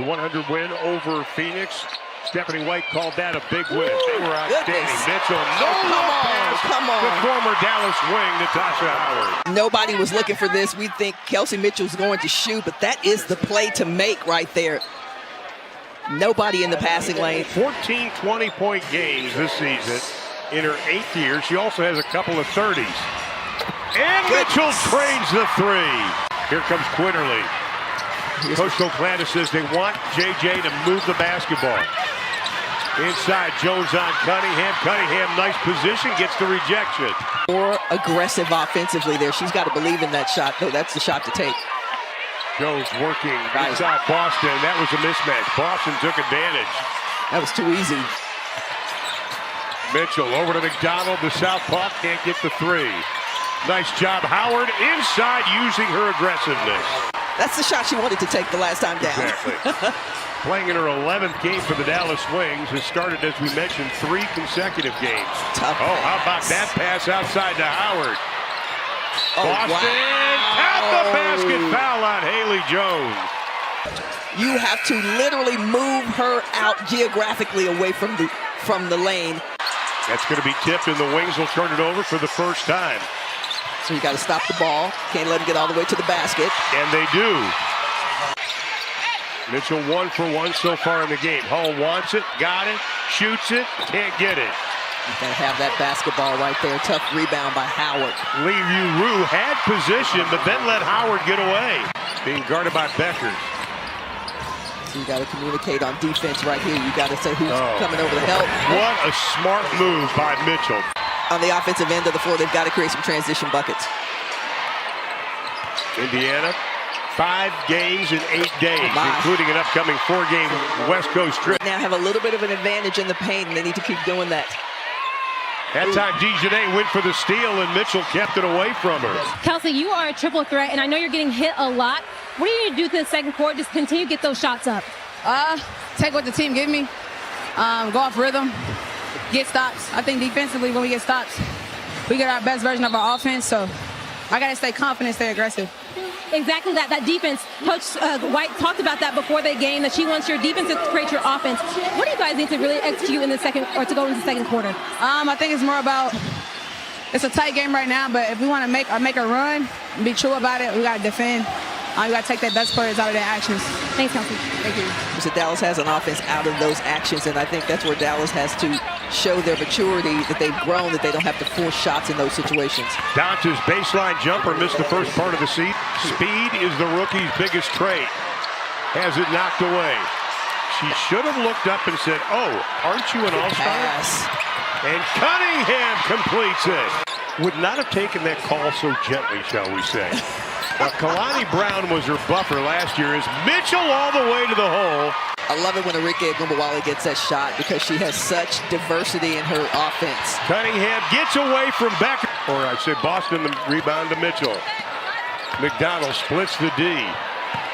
The 100 win over Phoenix. Stephanie White called that a big win. They were outstanding. Mitchell, Come on. The former Dallas wing, Natasha Howard. Nobody was looking for this. We think Kelsey Mitchell's going to shoot, but that is the play to make right there. Nobody in the passing lane. 14 20-point games this season in her 8th year. She also has a couple of 30s. And Mitchell trains the three. Here comes Quinterly. Coach Oklahoma says they want JJ to move the basketball. Inside, Jones on Cunningham. Cunningham, nice position, gets the rejection. More aggressive offensively there. She's got to believe in that shot, though. That's the shot to take. Jones working inside Boston. That was a mismatch. Boston took advantage. That was too easy. Mitchell over to McDonald. The southpaw can't get the three. Nice job, Howard, inside using her aggressiveness. That's the shot she wanted to take the last time down. Exactly. Playing in her 11th game for the Dallas Wings. Has started, as we mentioned, 3 consecutive games. Tough. Oh, how about that pass outside to Howard? Oh, Boston at the basket, foul on Haley Jones. You have to literally move her out geographically away from the lane. That's going to be tipped, and the Wings will turn it over for the first time. So you got to stop the ball. Can't let him get all the way to the basket. And they do. Mitchell 1 for 1 so far in the game. Hull wants it, got it, shoots it, can't get it. You got to have that basketball right there. Tough rebound by Howard. Lee Yu-Ru had position, but then let Howard get away. Being guarded by Bueckers. So you got to communicate on defense right here. You got to say who's coming over to help. What a smart move by Mitchell. On the offensive end of the floor, they've got to create some transition buckets. Indiana, 5 games in 8 days, including an upcoming 4-game West Coast trip. Now have a little bit of an advantage in the paint, and they need to keep doing that. That time, DeJohnette went for the steal, and Mitchell kept it away from her. Kelsey, you are a triple threat, and I know you're getting hit a lot. What do you need to do in the second quarter? Just continue to get those shots up. Take what the team give me, go off rhythm, get stops. I think defensively, when we get stops, we get our best version of our offense. So I got to stay confident, stay aggressive. Exactly that defense. Coach White talked about that before the game, that she wants your defense to create your offense. What do you guys need to really execute in the second, or to go into the second quarter? I think it's more about, it's a tight game right now, but if we want to make a run and be true about it, we got to defend. We got to take their best players out of their actions. Thanks, Kelsey. Thank you. So Dallas has an offense out of those actions, and I think that's where Dallas has to show their maturity, that they've grown, that they don't have to force shots in those situations. Doncic baseline jumper missed the first part of the season. Speed is the rookie's biggest trait. Has it knocked away. She should have looked up and said, "Oh, aren't you an all-star?" And Cunningham completes it. Would not have taken that call so gently, shall we say. Kalani Brown was her buffer last year. Is Mitchell all the way to the hole? I love it when Arike Ogunbowale gets that shot because she has such diversity in her offense. Cunningham gets away from Becker. Or I say Boston, the rebound to Mitchell. McDonald splits the D.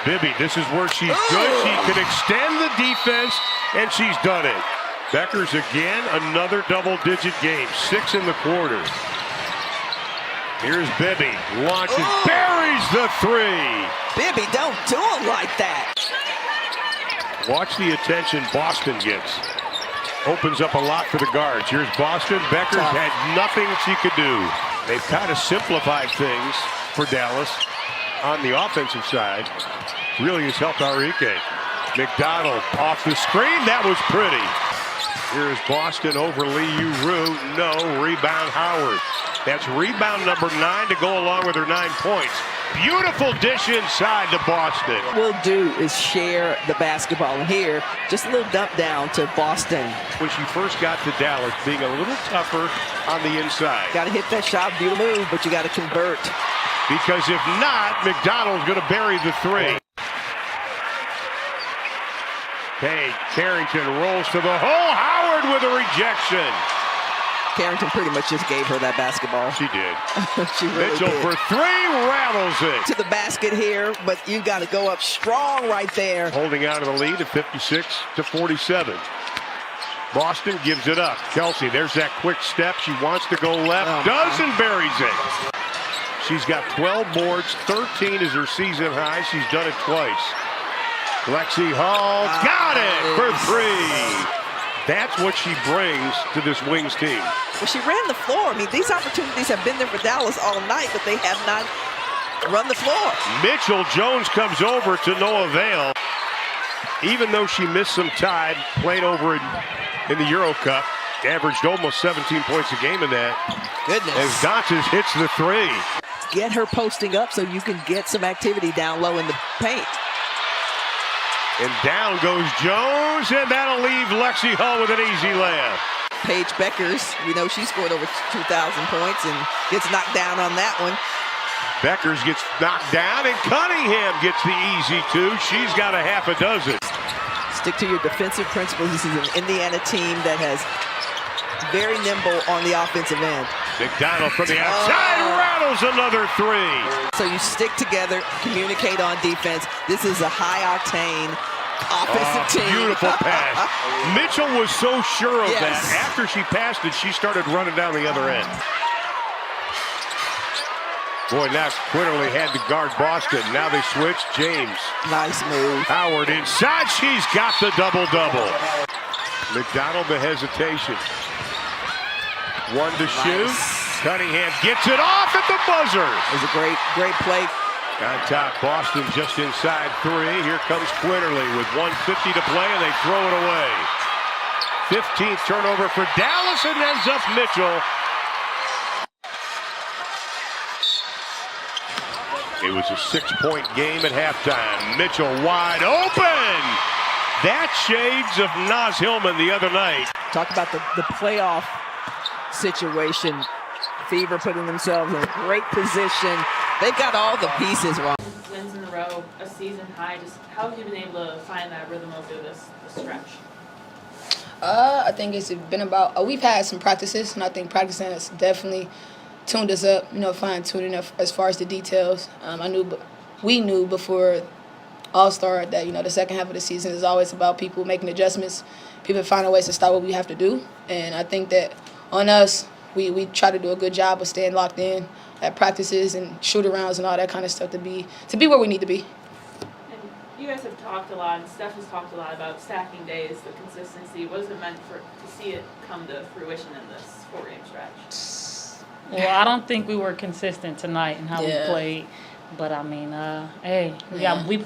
Bibby, this is where she's good. She can extend the defense, and she's done it. Bueckers again, another double-digit game. 6 in the quarter. Here's Bibby, launches, buries the three. Bibby, don't do it like that. Watch the attention Boston gets. Opens up a lot for the guards. Here's Boston. Bueckers had nothing she could do. They've kind of simplified things for Dallas on the offensive side. Really has helped Arike. McDonald off the screen. That was pretty. Here's Boston over Lee Yu-Ru. No, rebound Howard. That's rebound number 9 to go along with her 9 points. Beautiful dish inside to Boston. What we'll do is share the basketball here. Just a little dump down to Boston. When she first got to Dallas, being a little tougher on the inside. Got to hit that shot, beautiful move, but you got to convert. Because if not, McDonald's going to bury the three. Paige Carrington rolls to the hole. Howard with a rejection. Carrington pretty much just gave her that basketball. She did. She really Mitchell did. for 3, rattles it. To the basket here, but you got to go up strong right there. Holding out of the lead at 56-47. Boston gives it up. Kelsey, there's that quick step. She wants to go left. Does and buries it. She's got 12 boards. 13 is her season high. She's done it twice. Lexi Hall got it for three. That's what she brings to this Wings team. Well, she ran the floor. I mean, these opportunities have been there for Dallas all night, but they have not run the floor. Mitchell Jones comes over to no avail. Even though she missed some time, played over in the Euro Cup, averaged almost 17 points a game in that. Goodness. As Dantas hits the three. Get her posting up so you can get some activity down low in the paint. And down goes Jones, and that'll leave Lexi Hall with an easy layup. Paige Bueckers, we know she scored over 2,000 points and gets knocked down on that one. Bueckers gets knocked down, and Cunningham gets the easy two. She's got a half a dozen. Stick to your defensive principles. This is an Indiana team that has very nimble on the offensive end. McDonald from the outside rattles another three. So you stick together, communicate on defense. This is a high-octane offensive team. Beautiful pass. Mitchell was so sure of Yes. that. After she passed it, she started running down the other end. Boy, now Quinterly had to guard Boston. Now they switch. James. Nice move. Howard inside. She's got the double-double. McDonald, the hesitation. One to shoot. Cunningham gets it off at the buzzer. It was a great play. On top, Boston just inside three. Here comes Quinterly with 1:50 to play, and they throw it away. 15th turnover for Dallas, and ends up Mitchell. It was a 6-point game at halftime. Mitchell wide open. That shades of Naz Hillman the other night. Talk about the playoff situation. Fever putting themselves in a great position. They've got all the pieces wrong. Wins in a row, a season high. Just how have you been able to find that rhythm over this stretch? I think it's been about, we've had some practices, and I think practicing has definitely tuned us up, fine-tuning as far as the details. We knew before All-Star that, the second half of the season is always about people making adjustments, people finding ways to stop what we have to do. And I think that on us, we try to do a good job of staying locked in at practices and shoot-arounds and all that kind of stuff to be where we need to be. And you guys have talked a lot, and Steph has talked a lot about stacking days, the consistency. What is it meant to see it come to fruition in this 4-game stretch? Well, I don't think we were consistent tonight in how we played. But, I mean,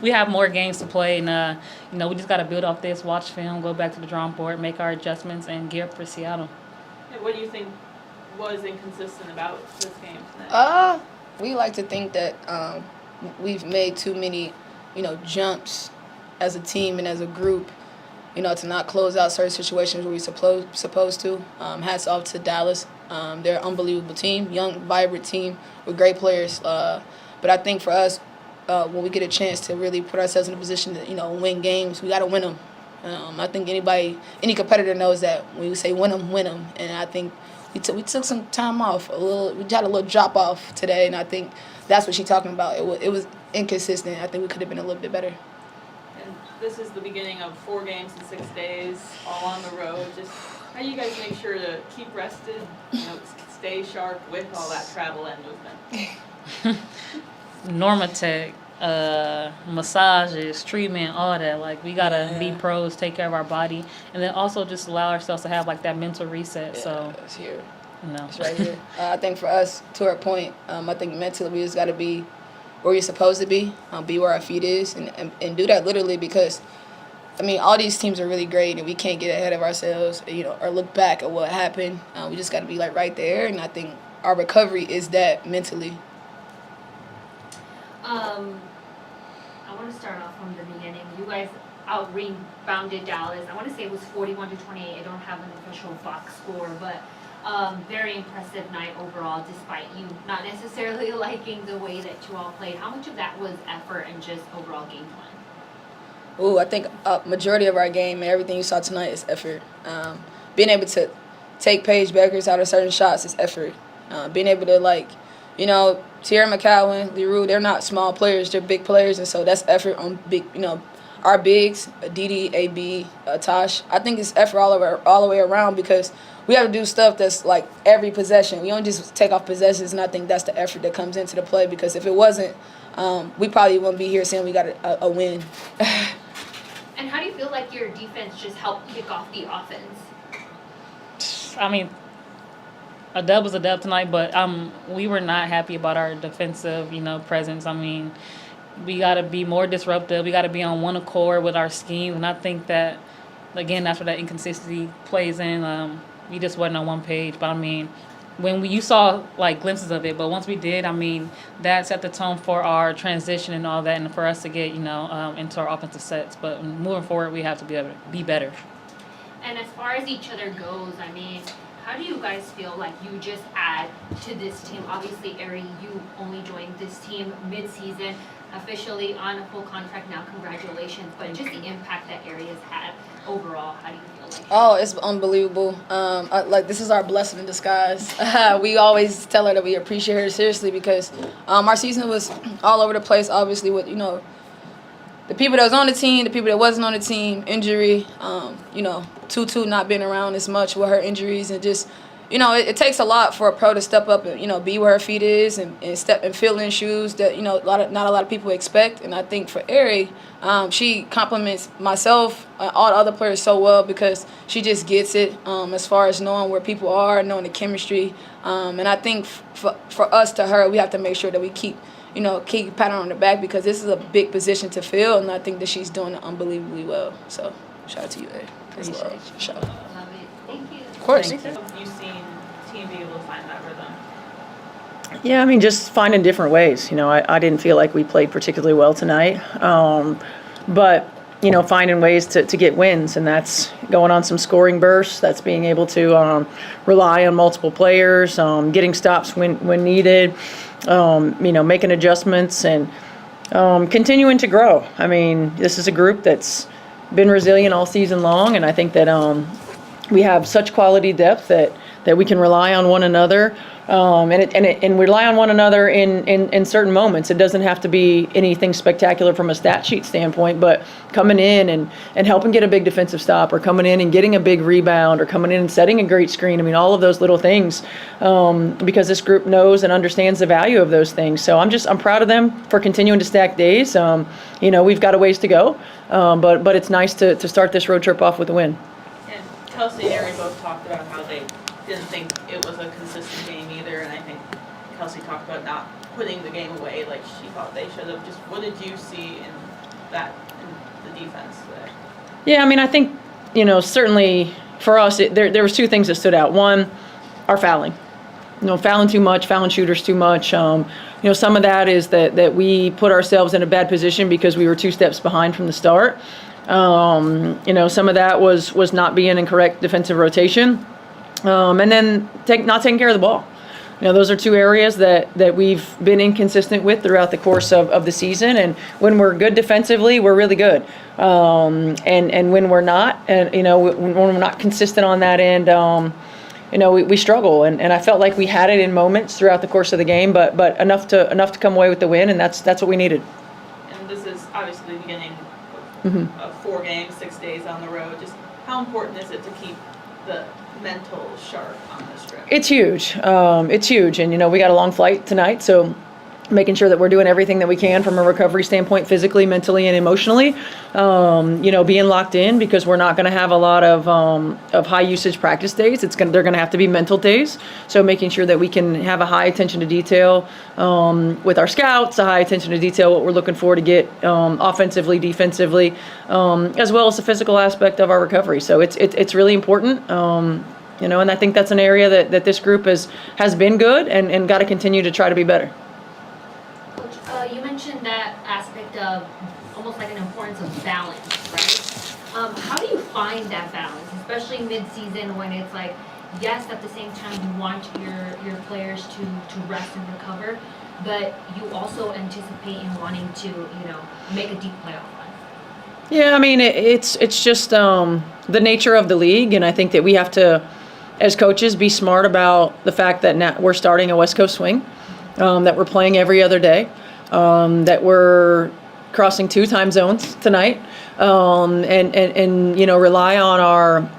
we have more games to play. And, we just got to build off this, watch film, go back to the drawing board, make our adjustments, and gear up for Seattle. And what do you think was inconsistent about this game tonight? We like to think that we've made too many, jumps as a team and as a group, to not close out certain situations where we're supposed to. Hats off to Dallas. They're an unbelievable team, young, vibrant team with great players. But I think for us, when we get a chance to really put ourselves in a position to, win games, we got to win them. I think any competitor knows that when we say win them. And I think we took some time off. We had a little drop off today, and I think that's what she's talking about. It was inconsistent. I think we could have been a little bit better. And this is the beginning of 4 games in 6 days, all on the road. Just how do you guys make sure to keep rested, stay sharp with all that travel and movement? Normatec, massages, treatment, all that. Like, we got to be pros, take care of our body, and then also just allow ourselves to have, that mental reset. So It's here. No. It's right here. I think for us, to our point, I think mentally we just got to be where we're supposed to be where our feet is, and do that literally because, all these teams are really great, and we can't get ahead of ourselves, or look back at what happened. We just got to be, right there, and I think our recovery is that mentally. I want to start off from the beginning. You guys out-rebounded Dallas. I want to say it was 41-28. I don't have an official box score, but very impressive night overall, despite you not necessarily liking the way that you all played. How much of that was effort and just overall game plan? I think a majority of our game and everything you saw tonight is effort. Being able to take Paige Bueckers out of certain shots is effort. Being able to, Tierra McCowan, Leroux, they're not small players, they're big players, and so that's effort on big, our bigs, Didi, AB, Tosh. I think it's effort all the way around because we have to do stuff that's every possession. We don't just take off possessions, and I think that's the effort that comes into the play because if it wasn't, we probably wouldn't be here saying we got a win. you feel like your defense just helped kick off the offense? I mean, a dub was a dub tonight, but we were not happy about our defensive, presence. I mean, we got to be more disruptive. We got to be on one accord with our schemes, and I think that, again, that's where that inconsistency plays in. We just wasn't on one page, but I mean, you saw like glimpses of it, but once we did, I mean, that set the tone for our transition and all that, and for us to get into our offensive sets. But moving forward, we have to be better. And as far as each other goes, I mean, how do you guys feel like you just add to this team? Obviously, Ari, you only joined this team mid-season, officially on a full contract now. Congratulations. But just the impact that Ari has had overall, how do you feel like? Oh, it's unbelievable. This is our blessing in disguise. We always tell her that we appreciate her seriously because our season was all over the place, obviously, with, the people that was on the team, the people that wasn't on the team, injury, Tutu not being around as much with her injuries, and just, it takes a lot for a pro to step up and, be where her feet is and step and fill in shoes that, not a lot of people expect. And I think for Ari, she compliments myself, all the other players so well because she just gets it as far as knowing where people are, knowing the chemistry. And I think for us to her, we have to make sure that we keep patting her on the back because this is a big position to fill, and I think that she's doing it unbelievably well. So, shout out to you, Ed. Love it. Thank you. Of course. Have you seen the team be able to find that rhythm? Yeah, I mean, just finding different ways. I didn't feel like we played particularly well tonight, but finding ways to get wins, and that's going on some scoring bursts. That's being able to rely on multiple players, getting stops when needed. Making adjustments and continuing to grow. I mean, this is a group that's been resilient all season long, and I think that we have such quality depth that we can rely on one another, and rely on one another in certain moments. It doesn't have to be anything spectacular from a stat sheet standpoint, but coming in and helping get a big defensive stop, or coming in and getting a big rebound, or coming in and setting a great screen. I mean, all of those little things, because this group knows and understands the value of those things. So I'm proud of them for continuing to stack days. We've got a ways to go, but it's nice to start this road trip off with a win. And Kelsey and Ari both talked about how they didn't think it was a consistent game either, and I think Kelsey talked about not putting the game away like she thought they should have. Just what did you see in the defense today? Yeah, I mean, I think, certainly for us, there was two things that stood out. One, our fouling. Fouling too much, fouling shooters too much. Some of that is that we put ourselves in a bad position because we were 2 steps behind from the start. Some of that was not being in correct defensive rotation. And then not taking care of the ball. Those are 2 areas that we've been inconsistent with throughout the course of the season. And when we're good defensively, we're really good. And when we're not, and when we're not consistent on that end, we struggle. And I felt like we had it in moments throughout the course of the game, but enough to come away with the win, and that's what we needed. And this is obviously the beginning of 4 games, 6 days on the road. Just how important is it to keep the mental sharp on this trip? It's huge. And we got a long flight tonight, so making sure that we're doing everything that we can from a recovery standpoint, physically, mentally, and emotionally. Being locked in, because we're not going to have a lot of high usage practice days. They're going to have to be mental days. So making sure that we can have a high attention to detail with our scouts, a high attention to detail what we're looking for to get offensively, defensively, as well as the physical aspect of our recovery. So it's really important. And I think that's an area that this group has been good and got to continue to try to be better. Coach, you mentioned that aspect of almost like an importance of balance, right? How do you find that balance, especially mid-season when it's like, yes, at the same time you want your players to rest and recover, but you also anticipate and wanting to, make a deep playoff run? Yeah, I mean, it's just the nature of the league, and I think that we have to, as coaches, be smart about the fact that now we're starting a West Coast swing, that we're playing every other day, that we're crossing 2 time zones tonight, and rely on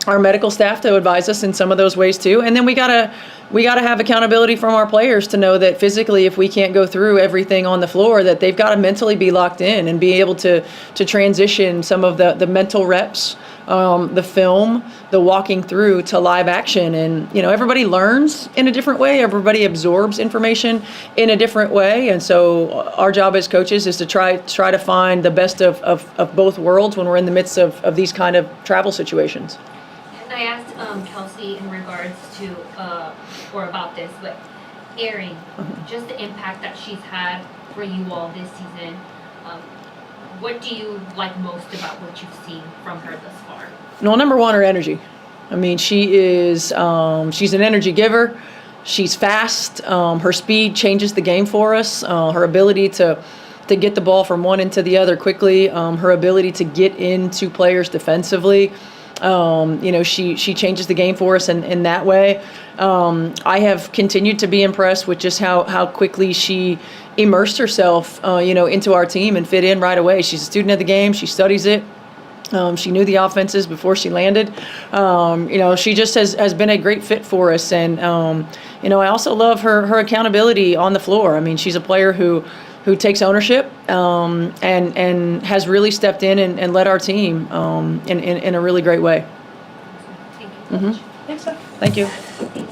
our medical staff to advise us in some of those ways too. And then we gotta have accountability from our players to know that physically, if we can't go through everything on the floor, that they've got to mentally be locked in and be able to transition some of the mental reps, the film, the walking through to live action. And, everybody learns in a different way. Everybody absorbs information in a different way. And so our job as coaches is to try to find the best of both worlds when we're in the midst of these kind of travel situations. And I asked Kelsey in regards to, or about this, but Erin, just the impact that she's had for you all this season. What do you like most about what you've seen from her thus far? Well, number one, her energy. I mean, she is, she's an energy giver. She's fast. Her speed changes the game for us. Her ability to get the ball from one end to the other quickly. Her ability to get into players defensively. She changes the game for us in that way. I have continued to be impressed with just how quickly she immersed herself, into our team and fit in right away. She's a student of the game. She studies it. She knew the offenses before she landed. She just has been a great fit for us. And, I also love her accountability on the floor. I mean, she's a player who takes ownership and has really stepped in and led our team in a really great way. Thank you. Thank you.